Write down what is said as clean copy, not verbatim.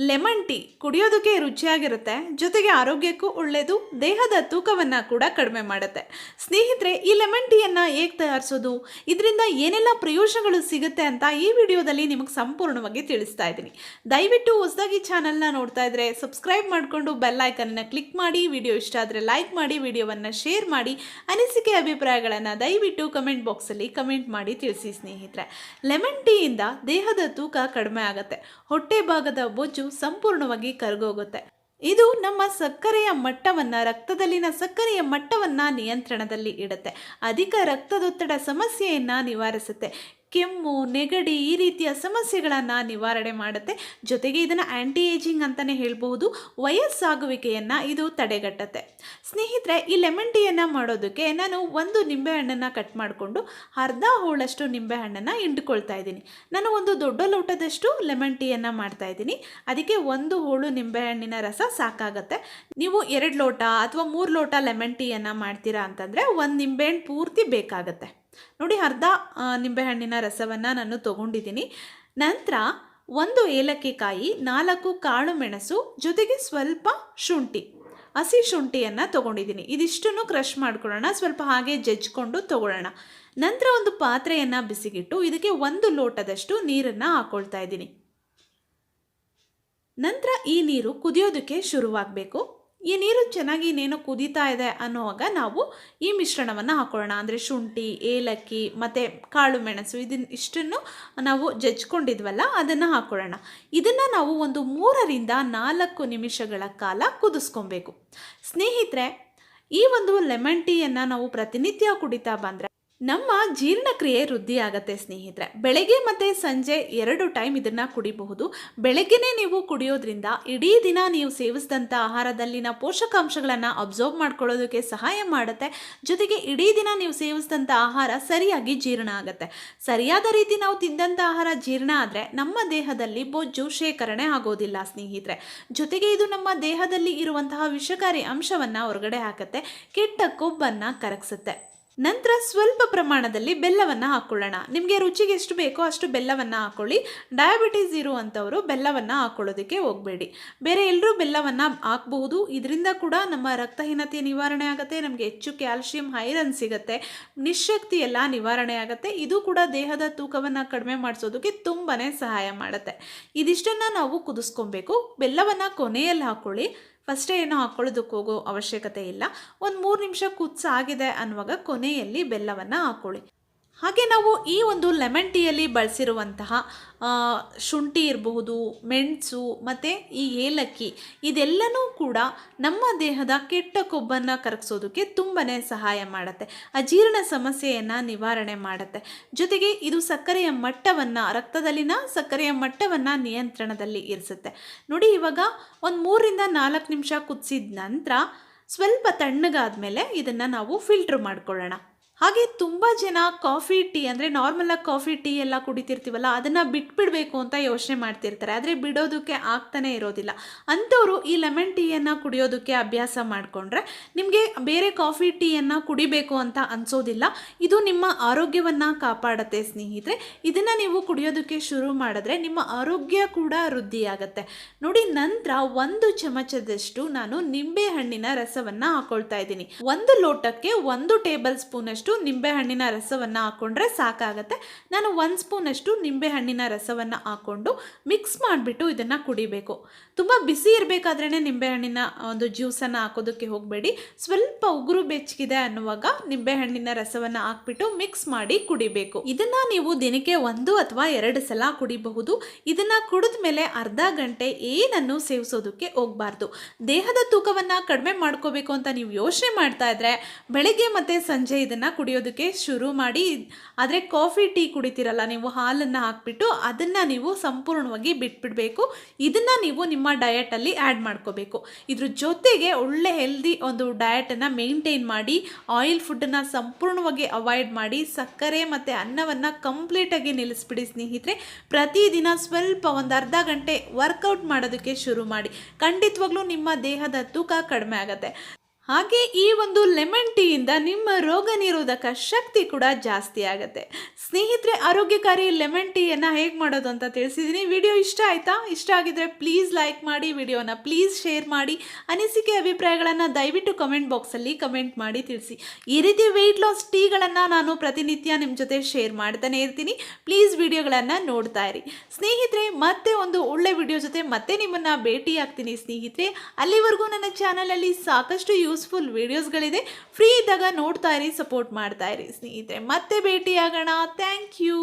Lemon tea ಕುಡಿಯೋದಕ್ಕೆ ರುಚಿಯಾಗಿರುತ್ತೆ, ಜೊತೆಗೆ ಆರೋಗ್ಯಕ್ಕೂ ಒಳ್ಳೆಯದು, ದೇಹದ ತೂಕವನ್ನು ಕೂಡ ಕಡಿಮೆ ಮಾಡುತ್ತೆ. ಸ್ನೇಹಿತರೆ, ಈ ಲೆಮನ್ ಟೀಯನ್ನು ಹೇಗೆ ತಯಾರಿಸೋದು, ಇದರಿಂದ ಏನೆಲ್ಲ ಪ್ರಯೋಜನಗಳು ಸಿಗುತ್ತೆ ಅಂತ ಈ ವಿಡಿಯೋದಲ್ಲಿ ನಿಮಗೆ ಸಂಪೂರ್ಣವಾಗಿ ತಿಳಿಸ್ತಾ ಇದ್ದೀನಿ. ದಯವಿಟ್ಟು ಹೊಸದಾಗಿ ಚಾನಲ್ನ ನೋಡ್ತಾ ಇದ್ರೆ ಸಬ್ಸ್ಕ್ರೈಬ್ ಮಾಡಿಕೊಂಡು ಬೆಲ್ ಐಕನ್ನ ಕ್ಲಿಕ್ ಮಾಡಿ, ವಿಡಿಯೋ ಇಷ್ಟ ಆದರೆ ಲೈಕ್ ಮಾಡಿ, ವಿಡಿಯೋವನ್ನು ಶೇರ್ ಮಾಡಿ, ಅನಿಸಿಕೆ ಅಭಿಪ್ರಾಯಗಳನ್ನು ದಯವಿಟ್ಟು ಕಮೆಂಟ್ ಬಾಕ್ಸಲ್ಲಿ ಕಮೆಂಟ್ ಮಾಡಿ ತಿಳಿಸಿ. ಸ್ನೇಹಿತರೆ, ಲೆಮನ್ ಟೀಯಿಂದ ದೇಹದ ತೂಕ ಕಡಿಮೆ ಆಗುತ್ತೆ, ಹೊಟ್ಟೆ ಭಾಗದ ಬೊಜ್ಜು ಸಂಪೂರ್ಣವಾಗಿ ಕರಗೋಗುತ್ತೆ. ಇದು ನಮ್ಮ ಸಕ್ಕರೆಯ ಮಟ್ಟವನ್ನು, ರಕ್ತದಲ್ಲಿನ ಸಕ್ಕರೆಯ ಮಟ್ಟವನ್ನು ನಿಯಂತ್ರಣದಲ್ಲಿ ಇಡುತ್ತೆ. ಅಧಿಕ ರಕ್ತದೊತ್ತಡ ಸಮಸ್ಯೆಯನ್ನು ನಿವಾರಿಸುತ್ತೆ. ಕೆಮ್ಮು, ನೆಗಡಿ ಈ ರೀತಿಯ ಸಮಸ್ಯೆಗಳನ್ನು ನಿವಾರಣೆ ಮಾಡುತ್ತೆ. ಜೊತೆಗೆ ಇದನ್ನು ಆ್ಯಂಟಿ ಏಜಿಂಗ್ ಅಂತಲೇ ಹೇಳ್ಬಹುದು. ವಯಸ್ಸಾಗುವಿಕೆಯನ್ನು ಇದು ತಡೆಗಟ್ಟುತ್ತೆ. ಸ್ನೇಹಿತರೆ, ಈ ಲೆಮನ್ ಟೀಯನ್ನು ಮಾಡೋದಕ್ಕೆ ನಾನು ಒಂದು ನಿಂಬೆಹಣ್ಣನ್ನು ಕಟ್ ಮಾಡಿಕೊಂಡು ಅರ್ಧ ಹೋಳಷ್ಟು ನಿಂಬೆಹಣ್ಣನ್ನು ಹಿಂಡ್ಕೊಳ್ತಾ ಇದ್ದೀನಿ. ನಾನು ಒಂದು ದೊಡ್ಡ ಲೋಟದಷ್ಟು ಲೆಮನ್ ಟೀಯನ್ನು ಮಾಡ್ತಾ ಇದ್ದೀನಿ. ಅದಕ್ಕೆ ಒಂದು ಹೋಳು ನಿಂಬೆಹಣ್ಣಿನ ರಸ ಸಾಕಾಗುತ್ತೆ. ನೀವು 2 ಲೋಟ ಅಥವಾ 3 ಲೋಟ ಲೆಮನ್ ಟೀಯನ್ನು ಮಾಡ್ತೀರಾ ಅಂತಂದರೆ ಒಂದು ನಿಂಬೆಹಣ್ಣು ಪೂರ್ತಿ ಬೇಕಾಗುತ್ತೆ. ನೋಡಿ, ಅರ್ಧ ನಿಂಬೆಹಣ್ಣಿನ ರಸವನ್ನು ನಾನು ತೊಗೊಂಡಿದ್ದೀನಿ. ನಂತರ 1 ಏಲಕ್ಕಿ ಕಾಯಿ, 4 ಕಾಳು ಮೆಣಸು, ಜೊತೆಗೆ ಸ್ವಲ್ಪ ಶುಂಠಿ, ಹಸಿ ಶುಂಠಿಯನ್ನು ತೊಗೊಂಡಿದ್ದೀನಿ. ಇದಿಷ್ಟನ್ನು ಕ್ರಷ್ ಮಾಡ್ಕೊಳ್ಳೋಣ, ಸ್ವಲ್ಪ ಹಾಗೆ ಜಜ್ಜಿಕೊಂಡು ತೊಗೊಳ್ಳೋಣ. ನಂತರ ಒಂದು ಪಾತ್ರೆಯನ್ನು ಬಿಸಿಗಿಟ್ಟು ಇದಕ್ಕೆ 1 ಲೋಟದಷ್ಟು ನೀರನ್ನು ಹಾಕ್ಕೊಳ್ತಾ ಇದ್ದೀನಿ. ನಂತರ ಈ ನೀರು ಕುದಿಯೋದಕ್ಕೆ ಶುರುವಾಗಬೇಕು. ಈ ನೀರು ಚೆನ್ನಾಗಿ ಇನ್ನೇನು ಕುದೀತಾ ಇದೆ ಅನ್ನೋವಾಗ ನಾವು ಈ ಮಿಶ್ರಣವನ್ನು ಹಾಕೊಳ್ಳೋಣ. ಅಂದರೆ ಶುಂಠಿ, ಏಲಕ್ಕಿ ಮತ್ತು ಕಾಳು ಮೆಣಸು ಇಷ್ಟನ್ನು ನಾವು ಜಜ್ಕೊಂಡಿದ್ವಲ್ಲ ಅದನ್ನು ಹಾಕ್ಕೊಳ್ಳೋಣ. ಇದನ್ನು ನಾವು ಒಂದು 3ರಿಂದ 4 ನಿಮಿಷಗಳ ಕಾಲ ಕುದಿಸ್ಕೊಬೇಕು. ಸ್ನೇಹಿತರೆ, ಈ ಒಂದು ಲೆಮನ್ ಟೀಯನ್ನು ನಾವು ಪ್ರತಿನಿತ್ಯ ಕುಡಿತಾ ಬಂದರೆ ನಮ್ಮ ಜೀರ್ಣಕ್ರಿಯೆ ವೃದ್ಧಿ ಆಗುತ್ತೆ. ಸ್ನೇಹಿತರೆ, ಬೆಳಗ್ಗೆ ಮತ್ತು ಸಂಜೆ 2 ಟೈಮ್ ಇದನ್ನು ಕುಡಿಬಹುದು. ಬೆಳಗ್ಗೆನೇ ನೀವು ಕುಡಿಯೋದ್ರಿಂದ ಇಡೀ ದಿನ ನೀವು ಸೇವಿಸಿದಂಥ ಆಹಾರದಲ್ಲಿನ ಪೋಷಕಾಂಶಗಳನ್ನು ಅಬ್ಸರ್ವ್ ಮಾಡ್ಕೊಳ್ಳೋದಕ್ಕೆ ಸಹಾಯ ಮಾಡುತ್ತೆ. ಜೊತೆಗೆ ಇಡೀ ದಿನ ನೀವು ಸೇವಿಸಿದಂಥ ಆಹಾರ ಸರಿಯಾಗಿ ಜೀರ್ಣ ಆಗುತ್ತೆ. ಸರಿಯಾದ ರೀತಿ ನಾವು ತಿಂದಂಥ ಆಹಾರ ಜೀರ್ಣ ಆದರೆ ನಮ್ಮ ದೇಹದಲ್ಲಿ ಬೊಜ್ಜು ಶೇಖರಣೆ ಆಗೋದಿಲ್ಲ. ಸ್ನೇಹಿತರೆ, ಜೊತೆಗೆ ಇದು ನಮ್ಮ ದೇಹದಲ್ಲಿ ಇರುವಂತಹ ವಿಷಕಾರಿ ಅಂಶವನ್ನು ಹೊರಗಡೆ ಹಾಕುತ್ತೆ, ಕೆಟ್ಟ ಕೊಬ್ಬನ್ನು ಕರಗಿಸುತ್ತೆ. ನಂತರ ಸ್ವಲ್ಪ ಪ್ರಮಾಣದಲ್ಲಿ ಬೆಲ್ಲವನ್ನು ಹಾಕ್ಕೊಳ್ಳೋಣ. ನಿಮಗೆ ರುಚಿಗೆ ಎಷ್ಟು ಬೇಕೋ ಅಷ್ಟು ಬೆಲ್ಲವನ್ನು ಹಾಕ್ಕೊಳ್ಳಿ. ಡಯಾಬಿಟೀಸ್ ಇರುವಂಥವರು ಬೆಲ್ಲವನ್ನು ಹಾಕ್ಕೊಳ್ಳೋದಕ್ಕೆ ಹೋಗಬೇಡಿ. ಬೇರೆ ಎಲ್ಲರೂ ಬೆಲ್ಲವನ್ನು ಹಾಕಬಹುದು. ಇದರಿಂದ ಕೂಡ ನಮ್ಮ ರಕ್ತಹೀನತೆ ನಿವಾರಣೆ ಆಗುತ್ತೆ, ನಮಗೆ ಹೆಚ್ಚು ಕ್ಯಾಲ್ಶಿಯಂ, ಐರನ್ ಸಿಗುತ್ತೆ, ನಿಶಕ್ತಿ ಎಲ್ಲ ನಿವಾರಣೆ ಆಗುತ್ತೆ. ಇದು ಕೂಡ ದೇಹದ ತೂಕವನ್ನು ಕಡಿಮೆ ಮಾಡಿಸೋದಕ್ಕೆ ತುಂಬಾ ಸಹಾಯ ಮಾಡುತ್ತೆ. ಇದಿಷ್ಟನ್ನು ನಾವು ಕುದಿಸ್ಕೊಬೇಕು. ಬೆಲ್ಲವನ್ನು ಕೊನೆಯಲ್ಲಿ ಹಾಕ್ಕೊಳ್ಳಿ, ಫಸ್ಟೇ ಏನೋ ಹಾಕ್ಕೊಳ್ಳೋದಕ್ಕೆ ಹೋಗೋ ಅವಶ್ಯಕತೆ ಇಲ್ಲ. ಒಂದು 3 ನಿಮಿಷ ಕುದಿಸಾಗಿದೆ ಅನ್ನುವಾಗ ಕೊನೆಯಲ್ಲಿ ಬೆಲ್ಲವನ್ನು ಹಾಕ್ಕೊಳ್ಳಿ. ಹಾಗೆ ನಾವು ಈ ಒಂದು ಲೆಮನ್ ಟೀಯಲ್ಲಿ ಬಳಸಿರುವಂತಹ ಶುಂಠಿ ಇರಬಹುದು, ಮೆಣಸು ಮತ್ತು ಈ ಏಲಕ್ಕಿ ಇದೆಲ್ಲನೂ ಕೂಡ ನಮ್ಮ ದೇಹದ ಕೆಟ್ಟ ಕೊಬ್ಬನ್ನು ಕರಗಿಸೋದಕ್ಕೆ ತುಂಬಾ ಸಹಾಯ ಮಾಡುತ್ತೆ. ಅಜೀರ್ಣ ಸಮಸ್ಯೆಯನ್ನು ನಿವಾರಣೆ ಮಾಡುತ್ತೆ. ಜೊತೆಗೆ ಇದು ಸಕ್ಕರೆಯ ಮಟ್ಟವನ್ನು, ರಕ್ತದಲ್ಲಿನ ಸಕ್ಕರೆಯ ಮಟ್ಟವನ್ನು ನಿಯಂತ್ರಣದಲ್ಲಿ ಇರಿಸುತ್ತೆ. ನೋಡಿ, ಇವಾಗ ಒಂದು 3ರಿಂದ 4 ನಿಮಿಷ ಕುದಿಸಿದ ನಂತರ ಸ್ವಲ್ಪ ತಣ್ಣಗಾದ ಮೇಲೆ ಇದನ್ನು ನಾವು ಫಿಲ್ಟ್ರ್ ಮಾಡ್ಕೊಳ್ಳೋಣ. ಹಾಗೆ ತುಂಬ ಜನ ಕಾಫಿ ಟೀ ಅಂದರೆ ನಾರ್ಮಲಾಗಿ ಕಾಫಿ ಟೀ ಎಲ್ಲ ಕುಡಿತಿರ್ತೀವಲ್ಲ, ಅದನ್ನು ಬಿಟ್ಬಿಡಬೇಕು ಅಂತ ಯೋಚನೆ ಮಾಡ್ತಿರ್ತಾರೆ. ಆದರೆ ಬಿಡೋದಕ್ಕೆ ಆಗ್ತಾನೆ ಇರೋದಿಲ್ಲ. ಅಂಥವರು ಈ ಲೆಮನ್ ಟೀಯನ್ನು ಕುಡಿಯೋದಕ್ಕೆ ಅಭ್ಯಾಸ ಮಾಡಿಕೊಂಡ್ರೆ ನಿಮಗೆ ಬೇರೆ ಕಾಫಿ ಟೀಯನ್ನು ಕುಡಿಬೇಕು ಅಂತ ಅನಿಸೋದಿಲ್ಲ. ಇದು ನಿಮ್ಮ ಆರೋಗ್ಯವನ್ನು ಕಾಪಾಡುತ್ತೆ. ಸ್ನೇಹಿತರೆ, ಇದನ್ನು ನೀವು ಕುಡಿಯೋದಕ್ಕೆ ಶುರು ಮಾಡಿದ್ರೆ ನಿಮ್ಮ ಆರೋಗ್ಯ ಕೂಡ ವೃದ್ಧಿಯಾಗುತ್ತೆ. ನೋಡಿ, ನಂತರ 1 ಚಮಚದಷ್ಟು ನಾನು ನಿಂಬೆ ಹಣ್ಣಿನ ರಸವನ್ನು ಹಾಕ್ಕೊಳ್ತಾ ಇದ್ದೀನಿ. 1 ಲೋಟಕ್ಕೆ 1 ಟೇಬಲ್ ಸ್ಪೂನಷ್ಟು ನಿಂಬೆಹಣ್ಣಿನ ರಸವನ್ನು ಹಾಕ್ಕೊಂಡ್ರೆ ಸಾಕಾಗತ್ತೆ. ನಾನು 1 ಸ್ಪೂನಷ್ಟು ನಿಂಬೆಹಣ್ಣಿನ ರಸವನ್ನು ಹಾಕ್ಕೊಂಡು ಮಿಕ್ಸ್ ಮಾಡಿಬಿಟ್ಟು ಇದನ್ನು ಕುಡಿಬೇಕು. ತುಂಬ ಬಿಸಿ ಇರಬೇಕಾದ್ರೇ ನಿಂಬೆಹಣ್ಣಿನ ಒಂದು ಜ್ಯೂಸನ್ನು ಹಾಕೋದಕ್ಕೆ ಹೋಗಬೇಡಿ. ಸ್ವಲ್ಪ ಉಗುರು ಬೆಚ್ಚಗಿದೆ ಅನ್ನುವಾಗ ನಿಂಬೆಹಣ್ಣಿನ ರಸವನ್ನು ಹಾಕ್ಬಿಟ್ಟು ಮಿಕ್ಸ್ ಮಾಡಿ ಕುಡಿಬೇಕು. ಇದನ್ನು ನೀವು ದಿನಕ್ಕೆ 1 ಅಥವಾ 2 ಸಲ ಕುಡಿಬಹುದು. ಇದನ್ನು ಕುಡಿದ ಮೇಲೆ ಅರ್ಧ ಗಂಟೆ ಏನನ್ನು ಸೇವಿಸೋದಕ್ಕೆ ಹೋಗಬಾರ್ದು. ದೇಹದ ತೂಕವನ್ನು ಕಡಿಮೆ ಮಾಡ್ಕೋಬೇಕು ಅಂತ ನೀವು ಯೋಚನೆ ಮಾಡ್ತಾ ಇದ್ರೆ ಬೆಳಗ್ಗೆ ಮತ್ತು ಸಂಜೆ ಇದನ್ನು ಕುಡಿಯೋದಕ್ಕೆ ಶುರು ಮಾಡಿ. ಆದರೆ ಕಾಫಿ ಟೀ ಕುಡಿತೀರಲ್ಲ ನೀವು, ಹಾಲನ್ನು ಹಾಕ್ಬಿಟ್ಟು ಅದನ್ನು ನೀವು ಸಂಪೂರ್ಣವಾಗಿ ಬಿಟ್ಬಿಡಬೇಕು. ಇದನ್ನು ನೀವು ನಿಮ್ಮ ಡಯಟಲ್ಲಿ ಆ್ಯಡ್ ಮಾಡ್ಕೋಬೇಕು. ಇದ್ರ ಜೊತೆಗೆ ಒಳ್ಳೆ ಹೆಲ್ದಿ ಒಂದು ಡಯಟನ್ನು ಮೇಂಟೈನ್ ಮಾಡಿ, ಆಯಿಲ್ ಫುಡ್ಡನ್ನು ಸಂಪೂರ್ಣವಾಗಿ ಅವಾಯ್ಡ್ ಮಾಡಿ, ಸಕ್ಕರೆ ಮತ್ತು ಅನ್ನವನ್ನು ಕಂಪ್ಲೀಟಾಗಿ ನಿಲ್ಲಿಸ್ಬಿಡಿ. ಸ್ನೇಹಿತರೆ, ಪ್ರತಿದಿನ ಸ್ವಲ್ಪ ಒಂದು ಅರ್ಧ ಗಂಟೆ ವರ್ಕೌಟ್ ಮಾಡೋದಕ್ಕೆ ಶುರು ಮಾಡಿ. ಖಂಡಿತವಾಗ್ಲೂ ನಿಮ್ಮ ದೇಹದ ತೂಕ ಕಡಿಮೆ ಆಗುತ್ತೆ. ಹಾಗೆ ಈ ಒಂದು ಲೆಮನ್ ಟೀಯಿಂದ ನಿಮ್ಮ ರೋಗ ನಿರೋಧಕ ಶಕ್ತಿ ಕೂಡ ಜಾಸ್ತಿ ಆಗುತ್ತೆ. ಸ್ನೇಹಿತರೆ, ಆರೋಗ್ಯಕಾರಿ ಲೆಮನ್ ಟೀಯನ್ನು ಹೇಗೆ ಮಾಡೋದು ಅಂತ ತಿಳಿಸಿದ್ದೀನಿ. ವಿಡಿಯೋ ಇಷ್ಟ ಆಯಿತಾ? ಇಷ್ಟ ಆಗಿದ್ರೆ ಪ್ಲೀಸ್ ಲೈಕ್ ಮಾಡಿ, ವಿಡಿಯೋನ ಪ್ಲೀಸ್ ಶೇರ್ ಮಾಡಿ, ಅನಿಸಿಕೆ ಅಭಿಪ್ರಾಯಗಳನ್ನು ದಯವಿಟ್ಟು ಕಮೆಂಟ್ ಬಾಕ್ಸಲ್ಲಿ ಕಮೆಂಟ್ ಮಾಡಿ ತಿಳಿಸಿ. ಈ ರೀತಿ ವೆಯ್ಟ್ ಲಾಸ್ ಟೀಗಳನ್ನು ನಾನು ಪ್ರತಿನಿತ್ಯ ನಿಮ್ಮ ಜೊತೆ ಶೇರ್ ಮಾಡ್ತಾನೆ ಇರ್ತೀನಿ. ಪ್ಲೀಸ್ ವಿಡಿಯೋಗಳನ್ನು ನೋಡ್ತಾ ಇರಿ ಸ್ನೇಹಿತರೆ. ಮತ್ತೆ ಒಂದು ಒಳ್ಳೆ ವಿಡಿಯೋ ಜೊತೆ ಮತ್ತೆ ನಿಮ್ಮನ್ನು ಭೇಟಿ ಆಗ್ತೀನಿ ಸ್ನೇಹಿತರೆ. ಅಲ್ಲಿವರೆಗೂ ನನ್ನ ಚಾನಲಲ್ಲಿ ಸಾಕಷ್ಟು ಯೂಸ್ಫುಲ್ ವಿಡಿಯೋಸ್ಗಳಿದೆ. ಫ್ರೀ ಇದ್ದಾಗ ನೋಡ್ತಾ ಇರಿ, ಸಪೋರ್ಟ್ ಮಾಡ್ತಾ ಇರಿ ಸ್ನೇಹಿತರೆ. ಮತ್ತೆ ಭೇಟಿಯಾಗೋಣ. Thank you.